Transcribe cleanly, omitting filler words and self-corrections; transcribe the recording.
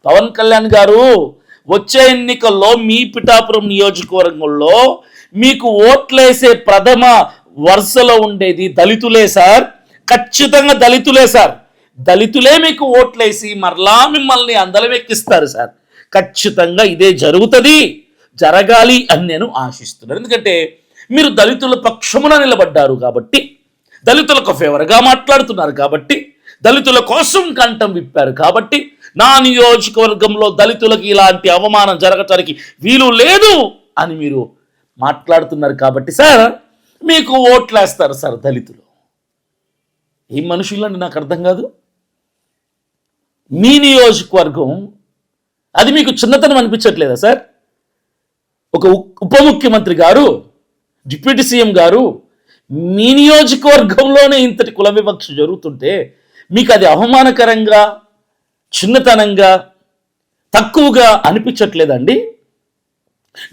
పవన్ కళ్యాణ్ గారు వచ్చే ఎన్నికల్లో మీ పిఠాపురం నియోజకవర్గంలో మీకు ఓట్లేసే ప్రథమ వరుసలో ఉండేది దళితులే సార్. ఖచ్చితంగా దళితులే సార్. దళితులే మీకు ఓట్లేసి మరలా మిమ్మల్ని అందలం ఎక్కిస్తారు సార్. ఖచ్చితంగా ఇదే జరుగుతుంది, జరగాలి అని నేను ఆశిస్తున్నాను. ఎందుకంటే మీరు దళితుల పక్షమున నిలబడ్డారు కాబట్టి, దళితులకు ఫేవర్గా మాట్లాడుతున్నారు కాబట్టి, దళితుల కోసం కంఠం విప్పారు కాబట్టి, నా నియోజకవర్గంలో దళితులకు ఇలాంటి అవమానం జరగటానికి వీలు లేదు అని మీరు మాట్లాడుతున్నారు కాబట్టి సార్ మీకు ఓట్లేస్తారు సార్ దళితులు. ఏం మనుషులండి నాకు అర్థం కాదు. మీ నియోజకవర్గం అది మీకు చిన్నతనం అనిపించట్లేదా సార్? ఒక ఉప ముఖ్యమంత్రి గారు, డిప్యూటీ సీఎం గారు మీ నియోజకవర్గంలోనే ఇంతటి కుల వివక్ష జరుగుతుంటే మీకు అది అవమానకరంగా, చిన్నతనంగా, తక్కువగా అనిపించట్లేదండి?